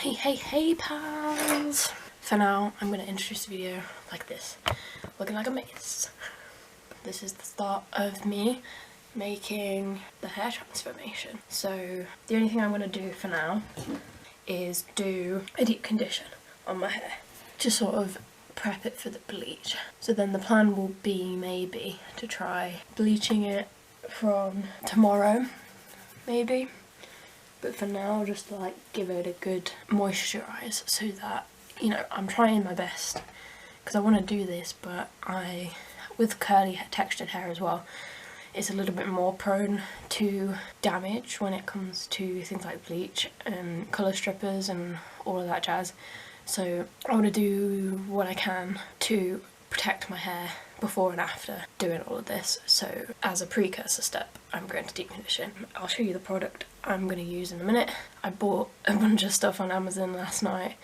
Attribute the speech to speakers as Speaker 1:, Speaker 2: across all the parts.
Speaker 1: Hey pals! For now, I'm going to introduce the video like this, looking like a maze. This is the start of me making the hair transformation. So the only thing I'm going to do for now is do a deep condition on my hair to sort of prep it for the bleach. So then the plan will be maybe to try bleaching it from tomorrow, maybe. But for now, just to like give it a good moisturize so that, you know, I'm trying my best because I want to do this, but with curly textured hair as well, it's a little bit more prone to damage when it comes to things like bleach and colour strippers and all of that jazz. So I want to do what I can to protect my hair before and after doing all of this. So as a precursor step, I'm going to deep condition. I'll show you the product I'm going to use in a minute. I bought a bunch of stuff on Amazon last night.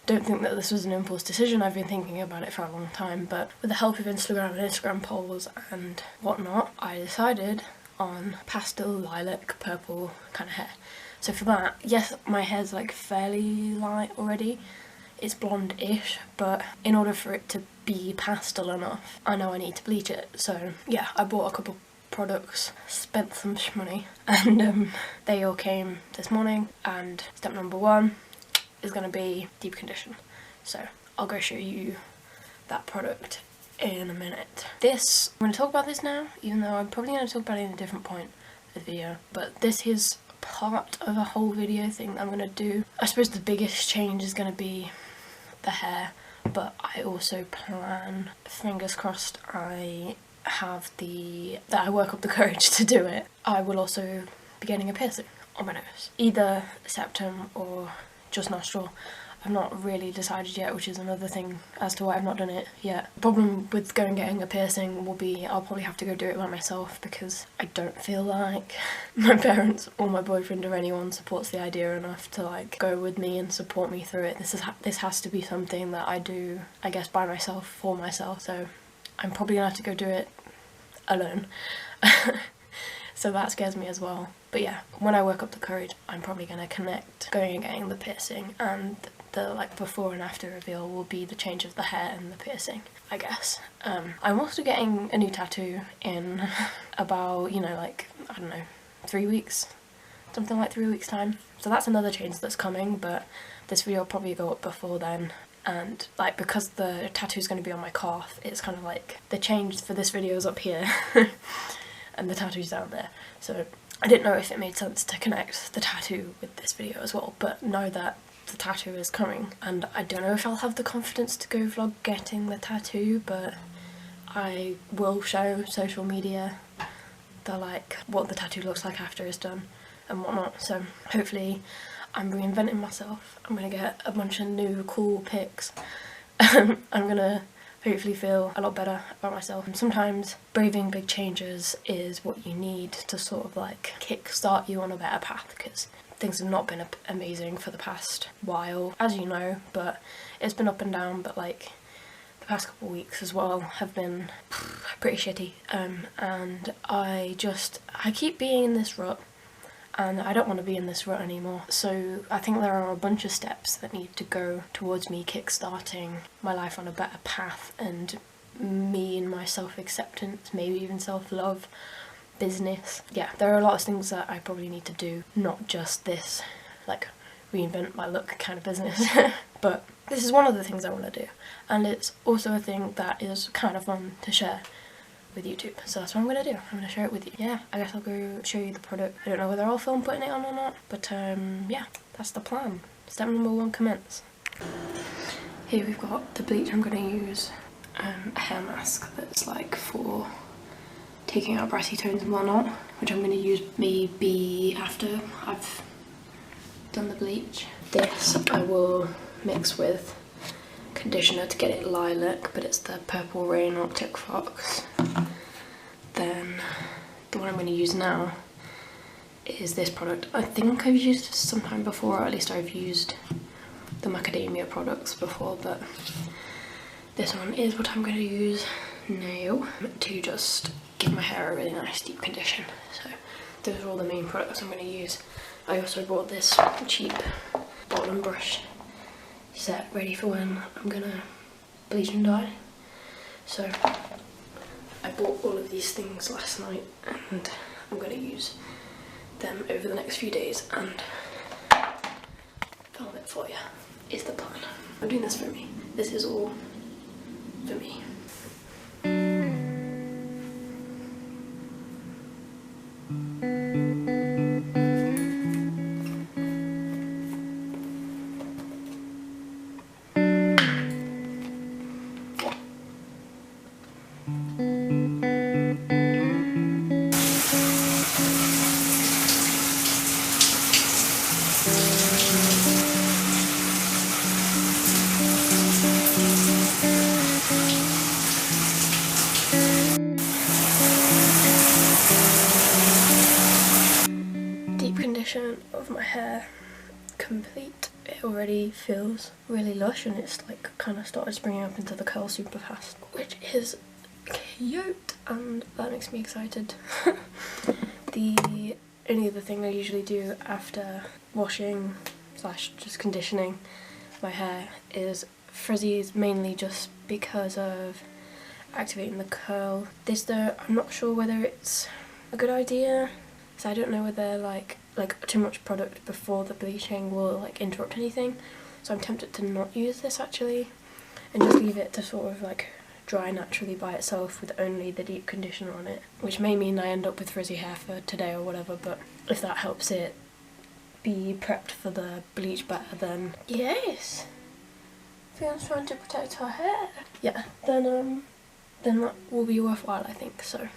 Speaker 1: Don't think that this was an impulse decision. I've been thinking about it for a long time, but with the help of Instagram and Instagram polls and whatnot, I decided on pastel, lilac, purple kind of hair. So for that, yes, my hair's like fairly light already. It's blonde-ish, but in order for it to be pastel enough, I know I need to bleach it. So yeah, I bought a couple products, spent some money, and they all came this morning. And step number one is going to be deep condition. So I'll go show you that product in a minute. I'm going to talk about this now, even though I'm probably going to talk about it in a different point of the video, but this is part of a whole video thing that I'm going to do. I suppose the biggest change is going to be the hair, but I also plan, fingers crossed, I work up the courage to do it. I will also be getting a piercing on my nose, either septum or just nostril. I've not really decided yet, which is another thing as to why I've not done it yet. The problem with getting a piercing will be I'll probably have to go do it by myself because I don't feel like my parents or my boyfriend or anyone supports the idea enough to like go with me and support me through it. This has to be something that I do, I guess, by myself, for myself. So I'm probably gonna have to go do it alone. So that scares me as well. But yeah, when I work up the courage, I'm probably gonna connect going and getting the piercing, and the like before and after reveal will be the change of the hair and the piercing, I guess. I'm also getting a new tattoo in about, you know, like, I don't know, 3 weeks, something like 3 weeks time. So that's another change that's coming, but this video will probably go up before then. And like, because the tattoo's going to be on my calf, it's kind of like the change for this video is up here and the tattoo's down there. So I didn't know if it made sense to connect the tattoo with this video as well, but know that the tattoo is coming, and I don't know if I'll have the confidence to go vlog getting the tattoo, but I will show social media what the tattoo looks like after it's done and whatnot. So hopefully I'm reinventing myself. I'm gonna get a bunch of new cool pics. I'm gonna hopefully feel a lot better about myself. And sometimes braving big changes is what you need to sort of like kickstart you on a better path, because things have not been amazing for the past while, as you know, but it's been up and down. But like the past couple of weeks as well have been pretty shitty, and I keep being in this rut, and I don't want to be in this rut anymore. So I think there are a bunch of steps that need to go towards me kickstarting my life on a better path, and me and my self-acceptance, maybe even self-love, business. Yeah, there are a lot of things that I probably need to do, not just this like reinvent my look kind of business. But this is one of the things I want to do, and it's also a thing that is kind of fun to share with YouTube. So that's what I'm gonna do. I'm gonna share it with you. Yeah, I guess I'll go show you the product. I don't know whether I'll film putting it on or not, but yeah, that's the plan. Step number one, commence. Here we've got the bleach. I'm gonna use a hair mask that's like for taking out brassy tones and whatnot, which I'm gonna use maybe after I've done the bleach. This I will mix with conditioner to get it lilac, but it's the Purple Rain Arctic Fox. Then the one I'm going to use now is this product. I think I've used it sometime before, or at least I've used the macadamia products before, but this one is what I'm going to use now to just give my hair a really nice deep condition. So those are all the main products I'm going to use. I also bought this cheap bottle towel and brush set ready for when I'm gonna bleach and dye. So I bought all of these things last night and I'm gonna use them over the next few days and film it for you, is the plan. I'm doing this for me. This is all for me. Deep condition of my hair complete. It already feels really lush and it's like kind of started springing up into the curl super fast, which is cute and that makes me excited. The only other thing I usually do after washing slash just conditioning my hair is frizzies, mainly just because of activating the curl. This though, I'm not sure whether it's a good idea, so I don't know whether like too much product before the bleaching will like interrupt anything, so I'm tempted to not use this actually and just leave it to sort of like dry naturally by itself with only the deep conditioner on it, which may mean I end up with frizzy hair for today or whatever, but if that helps it be prepped for the bleach better, then yes. Feels trying to protect her hair. Yeah, then that will be worthwhile, I think. So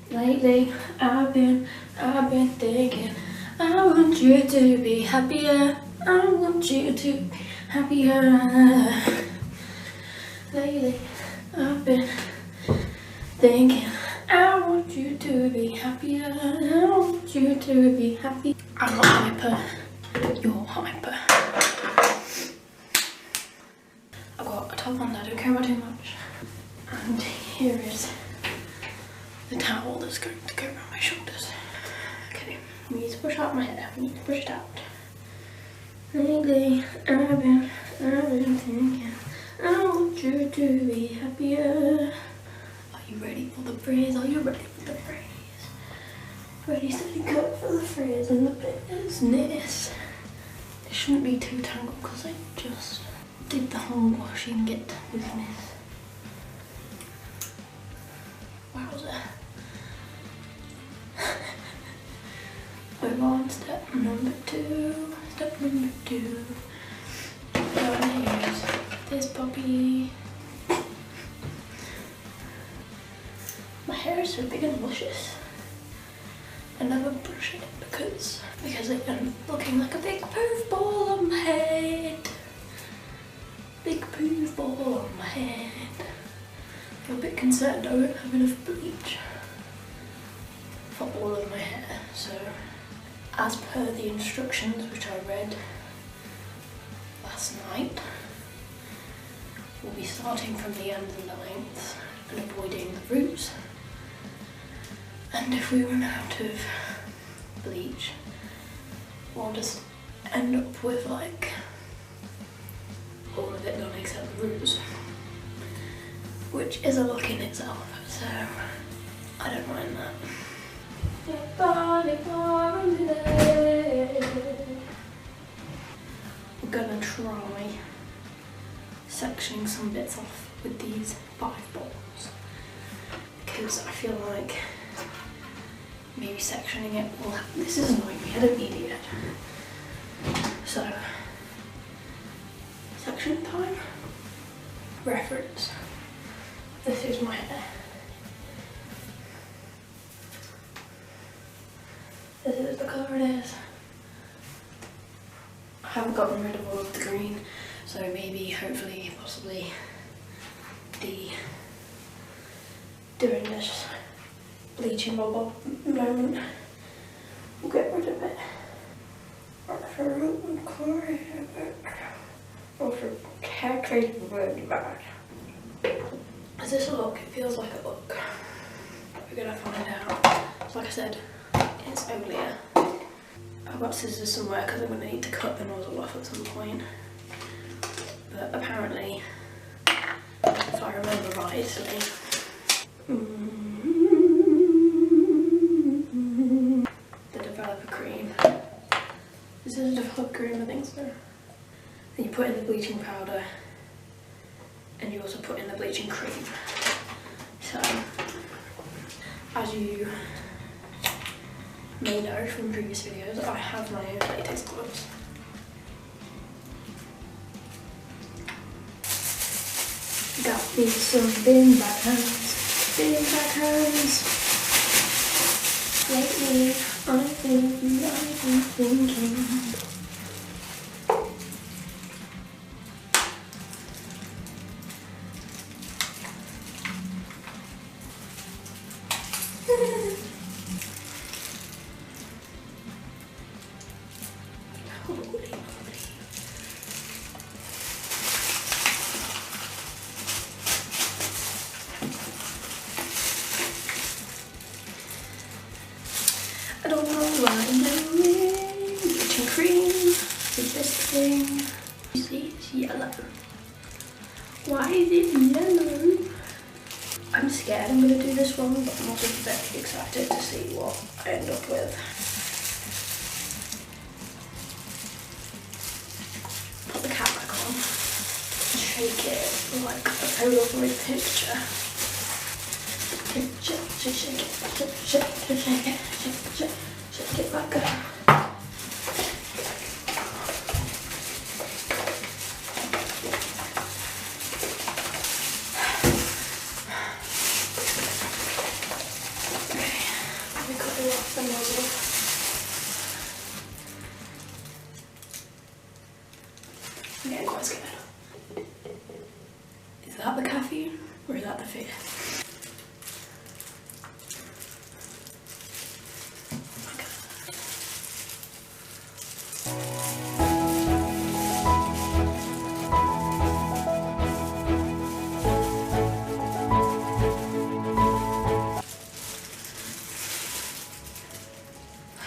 Speaker 1: lately I've been thinking I want you to be happier, I want you to be happier. Lately I've been thinking I want you to be happier, I want you to be happy. I'm not hyper, you're hyper. I've got a top on that I don't care about too much, and here is the towel that's going to go around my shoulders. Okay, I need to brush out my hair, I need to brush it out. Lately I've been thinking I want you to be happier. Are you ready for the frizz? Are you ready for the frizz? Ready, steady, go for the frizz and the business. It shouldn't be too tangled because I just did the whole washing get business. Wowza. We're on step number two. Step number two. Here's this puppy. My hair is so big and luscious. I never brush it because it ends up looking like a big poof ball on my head. Big poof ball on my head. I'm a bit concerned I won't have enough bleach for all of my hair, so as per the instructions which I read last night, we'll be starting from the ends and the lengths and avoiding the roots, and if we run out of bleach we'll just end up with like all of it done except the roots, which is a look in itself, so I don't mind that. We're gonna try sectioning some bits off with these 5 balls because I feel like maybe sectioning it will help. This is annoying me, I don't need it yet. So, section time. Reference. This is my hair. This is the colour it is. I haven't gotten rid of all of the green, so maybe, hopefully, possibly doing this bleaching bubble moment will get rid of it. Is this a look? It feels like a look. We're gonna find out. So like I said, it's only I've got scissors somewhere because I'm going to need to cut the nozzle off at some point. But apparently, if I remember rightly, the developer cream. Is it a developer cream? I think so. And you put in the bleaching powder, and you also put in the bleaching cream. So, as you may know from previous videos, I have my own latex gloves. Got me some bin backhands, bin backhands. Lately, I've been thinking. I don't know what I'm doing. Bleaching cream with this thing. You see, it's yellow. Why is it yellow? I'm scared I'm gonna do this wrong, but I'm also very excited to see what I end up with. Put the cap back on. Shake it like a lovely picture. Shake it, shake it like a... Okay, let me cut it off the nozzle. I'm getting quite scared. Is that the caffeine or is that the fear?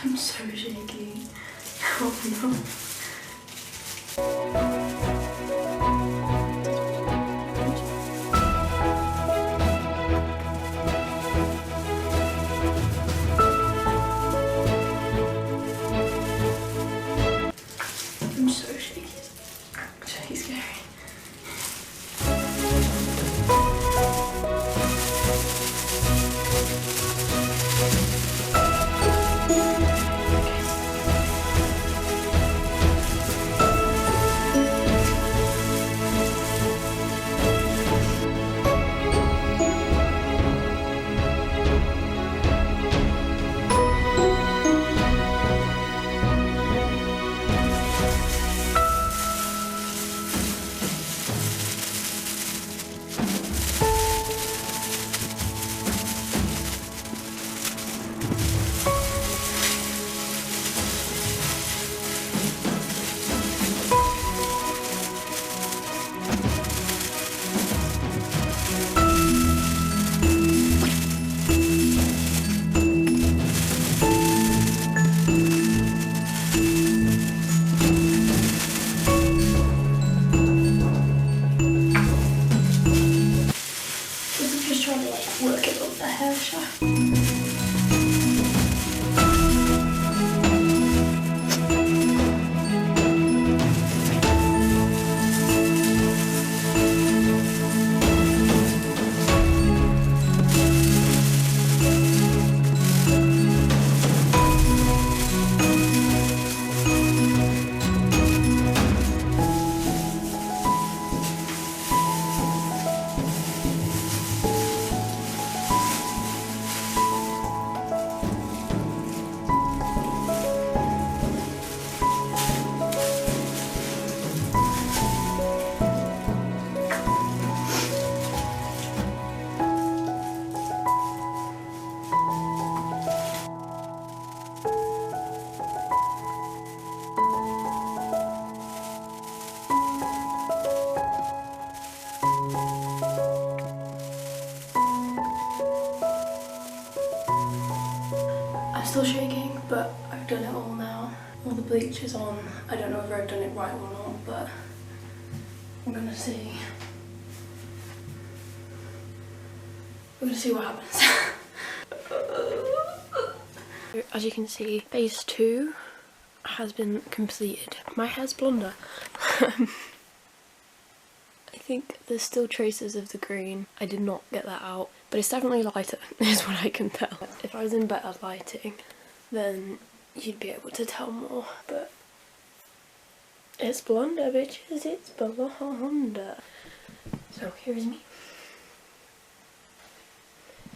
Speaker 1: I'm so shaky. Oh no. I'm so shaky. It's really scary. bleach is on. I don't know if I've done it right or not, but I'm gonna see. We're gonna see what happens. As you can see, phase 2 has been completed. My hair's blonder. I think there's still traces of the green. I did not get that out, but it's definitely lighter, is what I can tell. If I was in better lighting, then you'd be able to tell more, but it's blonder, bitches, it's blonder. So here is me.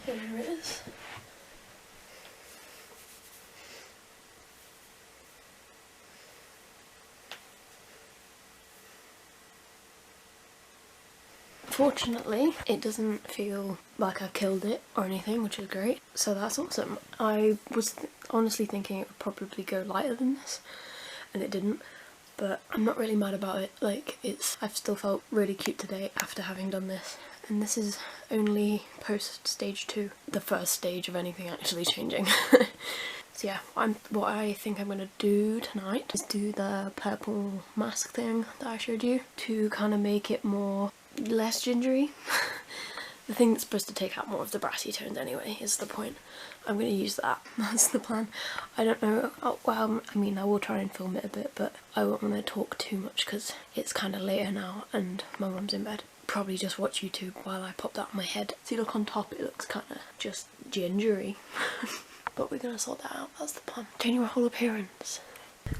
Speaker 1: Here it is. Fortunately, it doesn't feel like I killed it or anything, which is great, so that's awesome. I was honestly thinking it would probably go lighter than this, and it didn't, but I'm not really mad about it. Like, I've still felt really cute today after having done this, and this is only post stage 2, the first stage of anything actually changing. So yeah, what I think I'm gonna do tonight is do the purple mask thing that I showed you to kind of make it less gingery. The thing that's supposed to take out more of the brassy tones anyway is the point. I'm going to use that. That's the plan. I don't know. Well, I mean, I will try and film it a bit, but I won't want to talk too much because it's kind of later now and my mum's in bed. Probably just watch YouTube while I pop that on my head. See, look on top, it looks kind of just gingery. But we're going to sort that out. That's the plan. Change your whole appearance.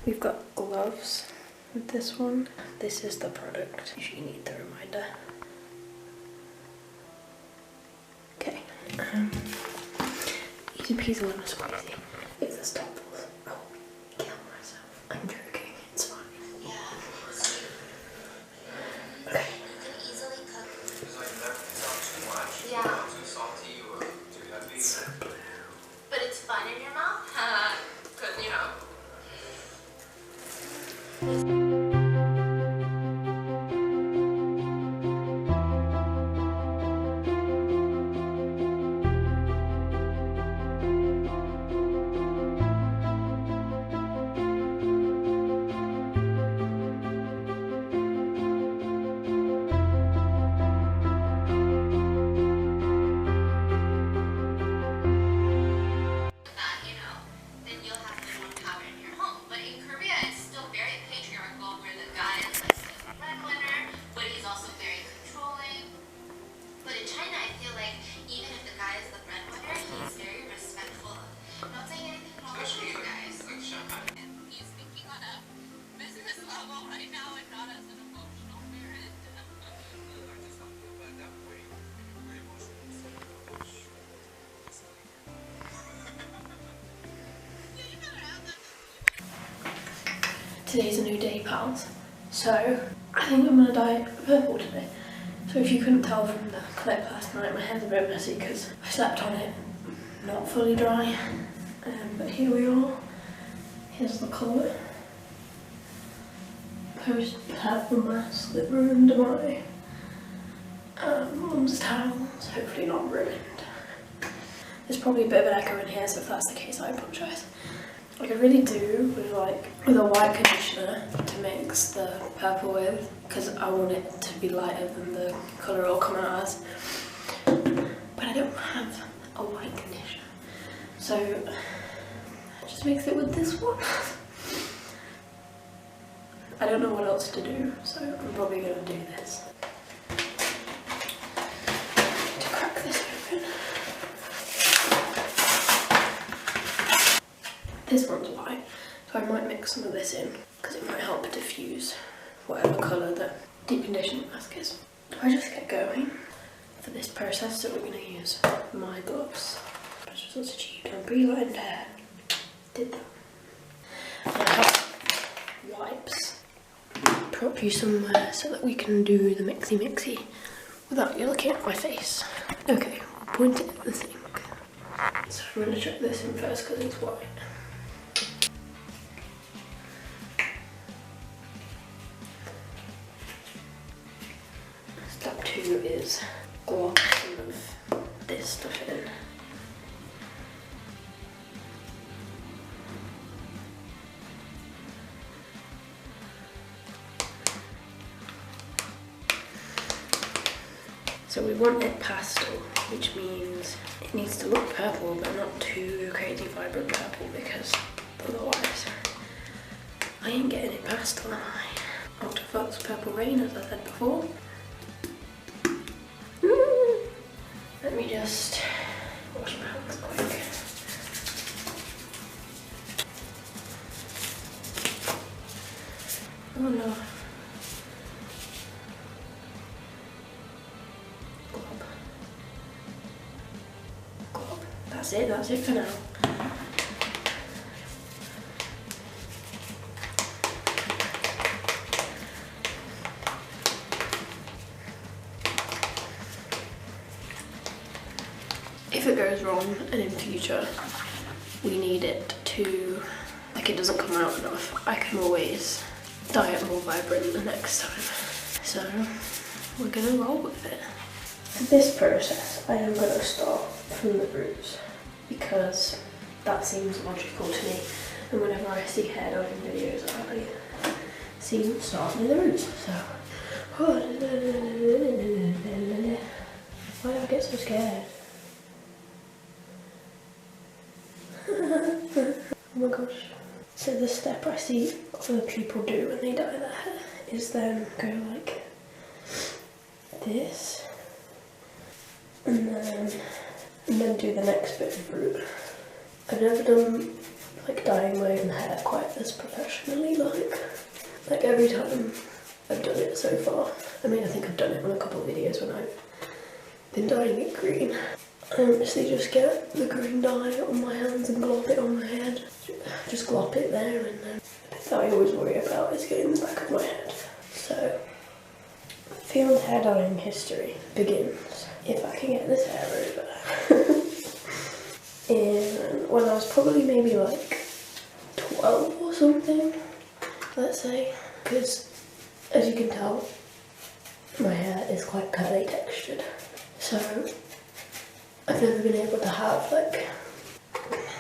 Speaker 1: We've got gloves with this one. This is the product if you need the reminder. Okay. Easy peasy lemon squeezy. If this top falls. Oh, kill myself. I'm joking. It's fine. Yeah. Okay.
Speaker 2: You can easily cook. It's like never too much. Yeah. Not too salty or too heavy.
Speaker 1: It's so blue.
Speaker 2: But it's fun in your mouth. Because, you know.
Speaker 1: Today's a new day, pals. So, I think I'm gonna dye purple today. So if you couldn't tell from the clip last night, my hair's a bit messy because I slept on it, not fully dry. But here we are. Here's the colour. Post-purple mask that ruined my mum's towels. Hopefully not ruined. There's probably a bit of an echo in here, so if that's the case, I apologise. I could really do with a white conditioner to mix the purple with, because I want it to be lighter than the colour it'll come out as. But I don't have a white conditioner, so I just mix it with this one. I don't know what else to do, so I'm probably going to do this. To crack this open. This one's white, so I might mix some of this in because it might help diffuse whatever colour the deep conditioning mask is. Do I just get going for this process? So we're going to use my gloves. Best results achieved on pre-lined hair. Did that. And I have wipes. Prop you somewhere so that we can do the mixy without you looking at my face. Okay, point it at the sink. So I'm going to check this in first because it's white. Step 2 is gloss some of this stuff in. So we want it pastel, which means it needs to look purple, but not too crazy vibrant purple, because otherwise I ain't getting it pastel, am I? Octofox Purple Rain, as I said before. Let me just wash my hands quick. Oh no. Glob. That's it for now. If it goes wrong and in future we need it to, like, it doesn't come out enough, I can always dye it more vibrant the next time. So we're gonna roll with it. For this process, I am gonna start from the roots because that seems logical to me. And whenever I see hair dyeing videos, I see them starting in the roots. So, why do I get so scared? Oh my gosh. So the step I see other people do when they dye their hair is then go like this and then do the next bit of root. I've never done like dyeing my own hair quite as professionally, like every time I've done it so far. I mean, I think I've done it on a couple of videos when I've been dyeing it green. I honestly just get the green dye on my hands and glop it on my head. Just glop it there, and then the bit that I always worry about is getting the back of my head. So, field hair dyeing history begins, if I can get this hair over. And when I was probably maybe like 12 or something, let's say, because as you can tell, my hair is quite curly textured. So, I've never been able to have, like,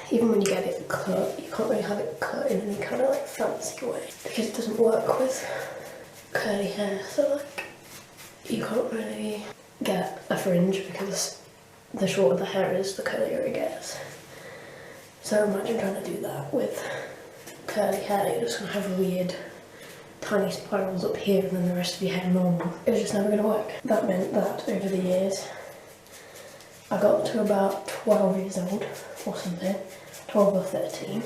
Speaker 1: even when you get it cut, you can't really have it cut in any kind of like fancy way because it doesn't work with curly hair. So like, you can't really get a fringe because the shorter the hair is, the curlier it gets. So imagine trying to do that with curly hair. You're just gonna have weird tiny spirals up here and then the rest of your hair normal. It was just never gonna work. That meant that over the years, I got to about 12 years old or something, 12 or 13,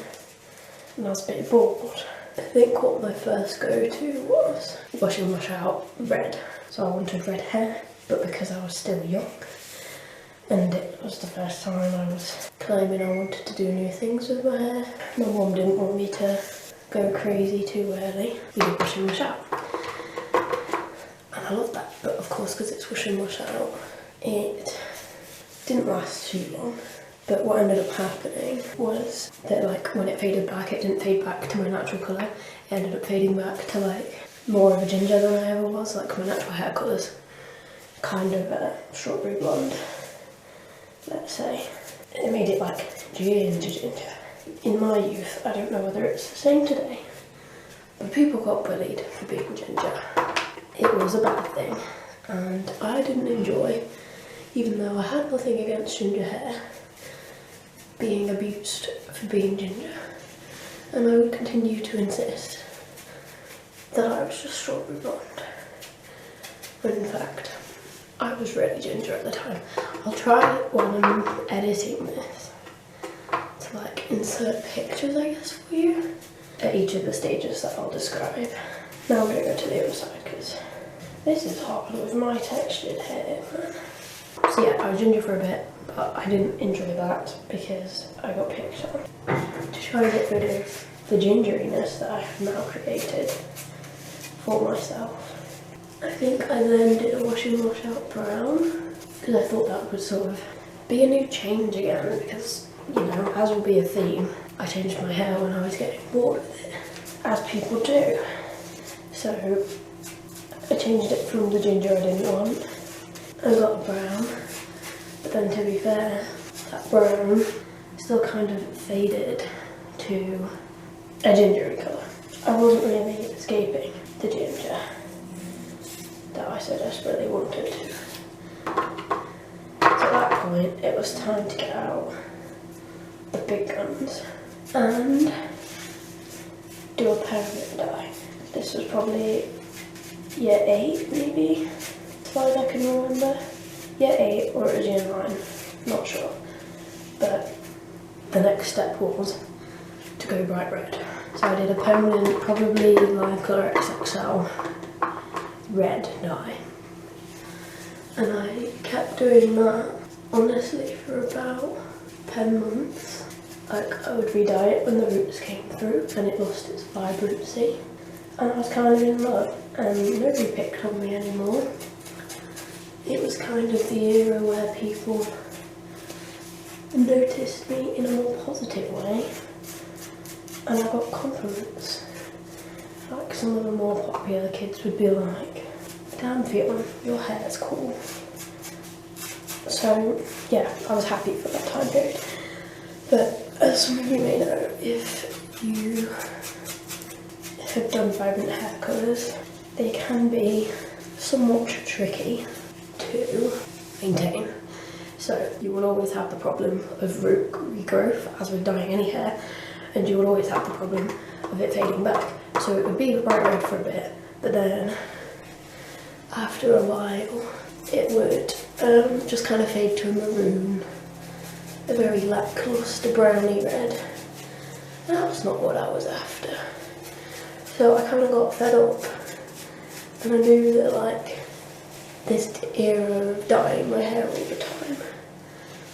Speaker 1: and I was a bit bored. I think what my first go-to was wash in, wash out red. So I wanted red hair, but because I was still young, and it was the first time I was claiming I wanted to do new things with my hair, my mum didn't want me to go crazy too early. We did wash in, wash out. And I love that, but of course because it's wash in, wash out, it didn't last too long. But what ended up happening was that, like, when it faded back, it didn't fade back to my natural colour. It ended up fading back to like more of a ginger than I ever was. Like, my natural hair colour's kind of a strawberry blonde, let's say. And it made it like ginger. In my youth, I don't know whether it's the same today, but people got bullied for being ginger. It was a bad thing, and I didn't enjoy, even though I had nothing against ginger hair, being abused for being ginger. And I would continue to insist that I was just strawberry blonde, when in fact I was really ginger at the time. I'll try when I'm editing this to like insert pictures, I guess, for you at each of the stages that I'll describe. Now I'm going to go to the other side because this is hard with my textured hair, man. So yeah, I was ginger for a bit, but I didn't enjoy that because I got picked on. To try and get rid of the gingeriness that I have now created for myself, I think I then did a wash in, wash out brown because I thought that would sort of be a new change again because, you know, as will be a theme, I changed my hair when I was getting bored with it, as people do. So I changed it from the ginger I didn't want. I got brown, but then to be fair, that brown still kind of faded to a gingery colour. I wasn't really escaping the ginger that I so desperately wanted to. point it was time to get out the big guns and do a permanent dye. This was probably year 8 maybe, as far as I can remember. Year 8 or it was year 9, not sure. But the next step was to go bright red. So I did a permanent, probably Live Colour XXL red dye. And I kept doing that, honestly, for about 10 months. Like, I would re-dye it when the roots came through and it lost its vibrancy. And I was kind of in love, and nobody picked on me anymore. It was kind of the era where people noticed me in a more positive way. And I got compliments. Like, some of the more popular kids would be like, "Damn, Fiona, your hair's cool." So yeah, I was happy for that time period. But as some of you may know, if you have done vibrant hair colours, they can be somewhat tricky to maintain. So you will always have the problem of root regrowth, as with dyeing any hair, and you will always have the problem of it fading back. So it would be bright red for a bit, but then after a while it would just kind of fade to a maroon, a very lacklustre browny red. That was not what I was after. So I kind of got fed up, and I knew that like this era of dyeing my hair all the time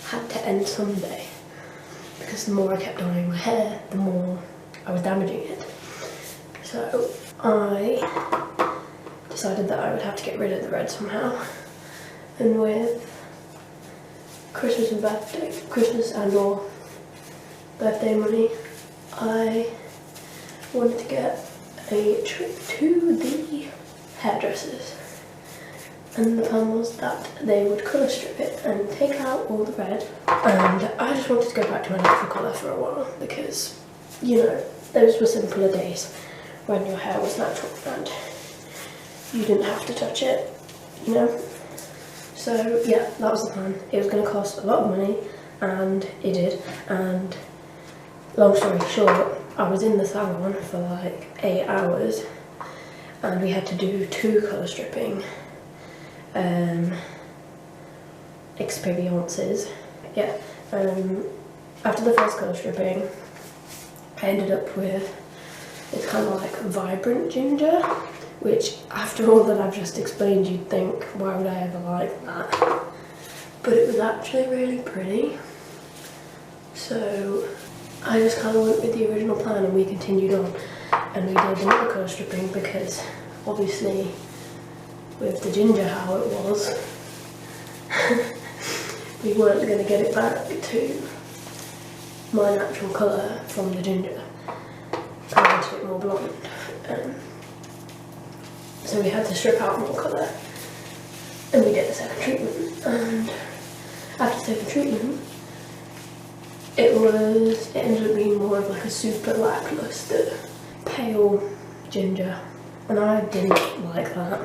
Speaker 1: had to end someday, because the more I kept dyeing my hair, the more I was damaging it. So I decided that I would have to get rid of the red somehow, and with Christmas and or birthday money, I wanted to get a trip to the hairdressers, and the plan was that they would colour strip it and take out all the red, and I just wanted to go back to my natural colour for a while, because, you know, those were simpler days when your hair was natural and you didn't have to touch it, you know. So yeah, that was the plan. It was going to cost a lot of money, and it did. And long story short, I was in the salon for like 8 hours, and we had to do 2 colour stripping experiences. Yeah. After the first colour stripping, I ended up with this kind of like vibrant ginger, which after all that I've just explained, you'd think, why would I ever like that? But it was actually really pretty. So I just kind of went with the original plan, and we continued on, and we did another colour stripping, because obviously with the ginger how it was, we weren't going to get it back to my natural colour from the ginger. I wanted it more blonde. So we had to strip out more colour, and we did the second treatment. And after the second treatment, it ended up being more of like a super lacklustre, pale ginger, and I didn't like that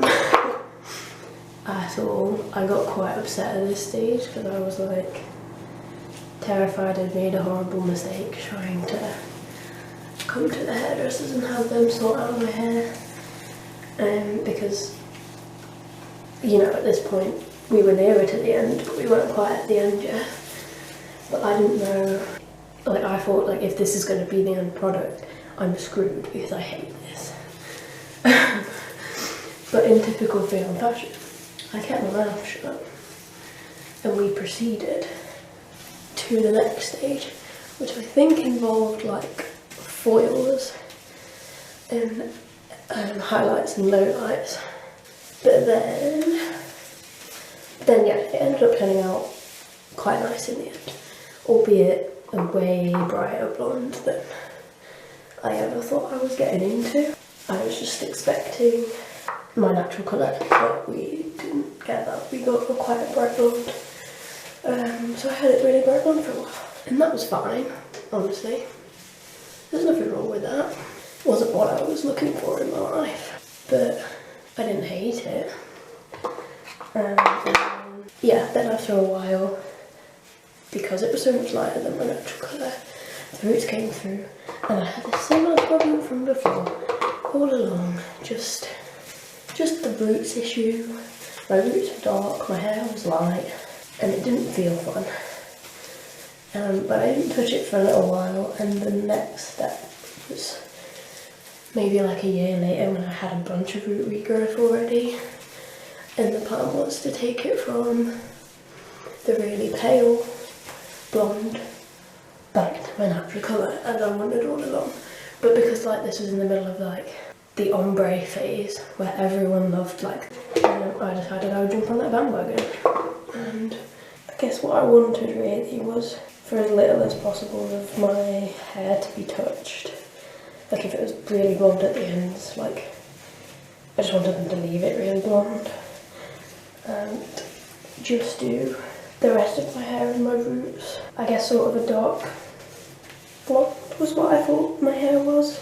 Speaker 1: at all. I got quite upset at this stage, because I was like terrified I'd made a horrible mistake trying to come to the hairdressers and have them sort out my hair. Because, you know, at this point we were nearer to the end, but we weren't quite at the end yet. But I didn't know, like, I thought, like, if this is going to be the end product, I'm screwed, because I hate this. But in typical film fashion, I kept my mouth shut, and we proceeded to the next stage, which I think involved like foils and highlights and lowlights. But then yeah, it ended up turning out quite nice in the end, albeit a way brighter blonde than I ever thought I was getting into. I was just expecting my natural colour, but we didn't get that. We got quite a bright blonde. So I had it really bright blonde for a while, and that was fine, honestly. There's nothing wrong with that. It wasn't what I was looking for in my life, but I didn't hate it. Yeah, then after a while, because it was so much lighter than my natural colour, the roots came through, and I had a similar problem from before, all along, just the roots issue. My roots were dark, my hair was light, and it didn't feel fun. But I didn't touch it for a little while, and the next step was maybe like a year later when I had a bunch of root regrowth already, and the plan was to take it from the really pale blonde back to my natural colour, as I wanted all along. But because like this was in the middle of like the ombre phase where everyone loved like, I decided I would jump on that bandwagon. And I guess what I wanted really was for as little as possible of my hair to be touched. Like if it was really blonde at the ends, like I just wanted them to leave it really blonde and just do the rest of my hair and my roots. I guess sort of a dark blonde was what I thought my hair was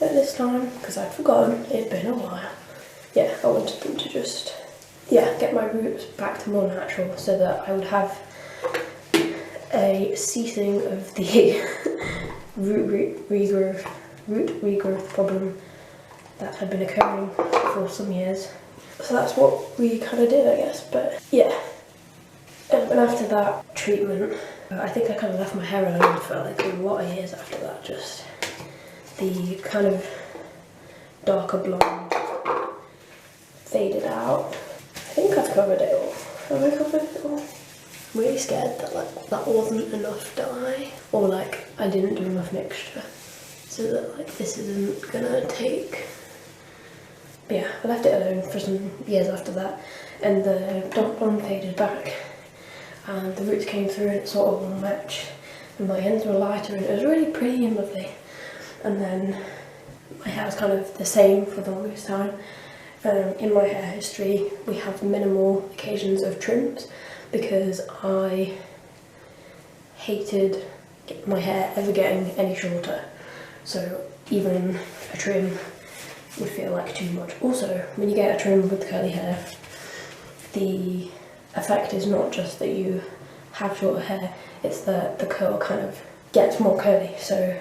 Speaker 1: at this time, because I'd forgotten, it'd been a while. Yeah, I wanted them to just, yeah, get my roots back to more natural so that I would have a ceasing of the root regrowth problem that had been occurring for some years. So that's what we kind of did, I guess, but yeah. And after that treatment, I think I kind of left my hair alone for like a lot of years after that, just the kind of darker blonde faded out. I think I've covered it all. Have I covered it all? I'm really scared that like that wasn't enough dye, or like I didn't do enough mixture, so that like this isn't gonna take. But yeah, I left it alone for some years after that, and the dark blonde faded back, and the roots came through and it sort of all matched, and my ends were lighter and it was really pretty and lovely. And then my hair was kind of the same for the longest time. In my hair history, we have minimal occasions of trims because I hated my hair ever getting any shorter. So even a trim would feel like too much. Also, when you get a trim with curly hair, the effect is not just that you have shorter hair, it's that the curl kind of gets more curly. So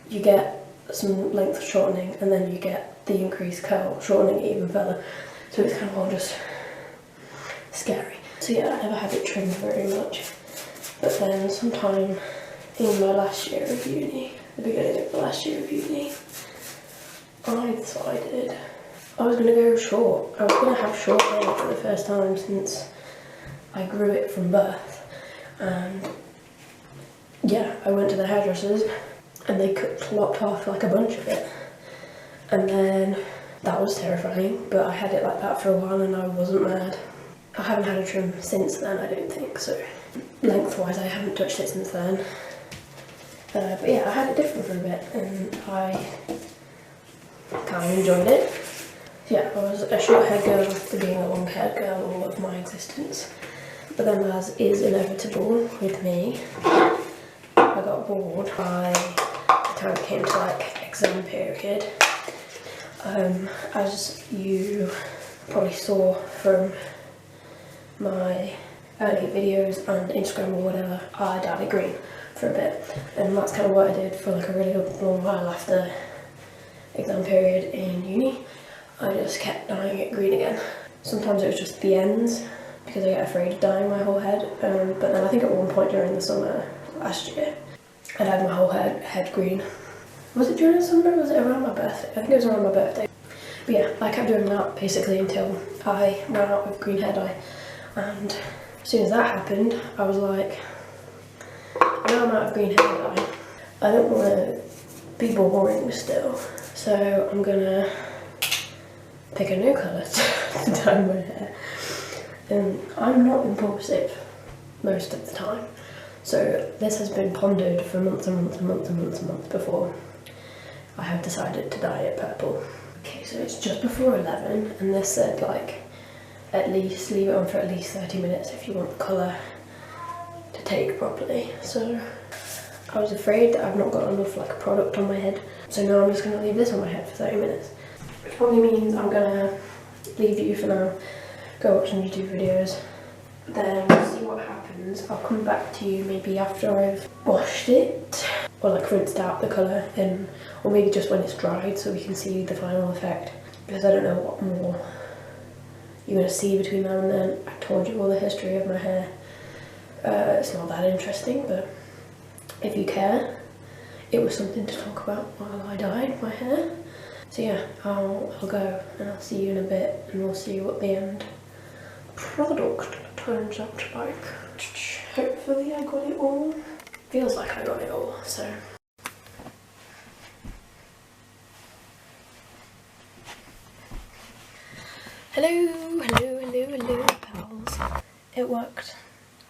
Speaker 1: you get some length shortening and then you get the increased curl shortening it even further. So it's kind of all just scary. So yeah, I never had it trimmed very much. But then sometime in my last year of uni, the beginning of the last year of uni, I decided I was going to go short. I was going to have short hair for the first time since I grew it from birth. And yeah, I went to the hairdressers and they lopped off like a bunch of it. And then that was terrifying, but I had it like that for a while and I wasn't mad. I haven't had a trim since then, I don't think, so lengthwise I haven't touched it since then. But yeah, I had it different for a bit and I kind of enjoyed it. Yeah, I was a short-haired girl after being a long-haired girl all of my existence. But then, as is inevitable with me, I got bored by the time it came to like exam period. As you probably saw from my early videos and Instagram or whatever, I dyed it green for a bit, and that's kind of what I did for like a really long while after exam period in uni. I just kept dyeing it green again. Sometimes it was just the ends because I get afraid of dyeing my whole head, but then I think at one point during the summer last year I dyed my whole head green. Was it during the summer or was it around my birthday? I think it was around my birthday. But yeah, I kept doing that basically until I ran out of green hair dye, and as soon as that happened I was like, now I'm out of green hair dye, I don't want to be boring still, so I'm gonna pick a new colour to dye my hair. And I'm not impulsive most of the time, so this has been pondered for months and months and months and months and months before I have decided to dye it purple. Okay, so it's just before 11 and this said like at least leave it on for at least 30 minutes if you want the colour to take properly. So I was afraid that I've not got enough like product on my head, so now I'm just going to leave this on my head for 30 minutes. Which probably means I'm going to leave you for now, go watch some YouTube videos, then we'll see what happens. I'll come back to you maybe after I've washed it, or like rinsed out the colour, and or maybe just when it's dried so we can see the final effect, because I don't know what more you're going to see between now and then. I told you all the history of my hair. It's not that interesting, but if you care, it was something to talk about while I dyed my hair. So yeah, I'll go and I'll see you in a bit, and we'll see what the end product turns out like. Hopefully I got it all. Feels like I got it all, so. Hello, pals. It worked.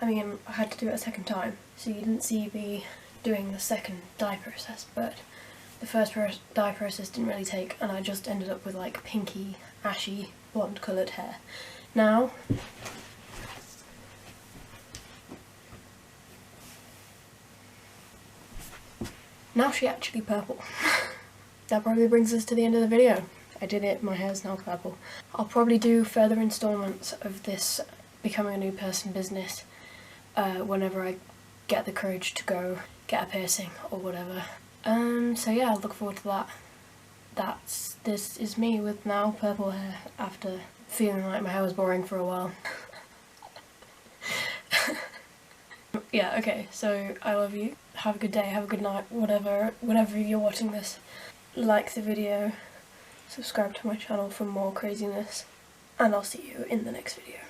Speaker 1: I mean, I had to do it a second time, so you didn't see me doing the second dye process, but the first dye process didn't really take, and I just ended up with like pinky, ashy, blonde coloured hair. Now she's actually purple. That probably brings us to the end of the video. I did it, my hair's now purple. I'll probably do further installments of this becoming a new person business whenever I get the courage to go get a piercing or whatever. So yeah, I look forward to that. This is me with now purple hair after feeling like my hair was boring for a while. Yeah, okay, so I love you. Have a good day, have a good night, whenever you're watching this. Like the video, subscribe to my channel for more craziness, and I'll see you in the next video.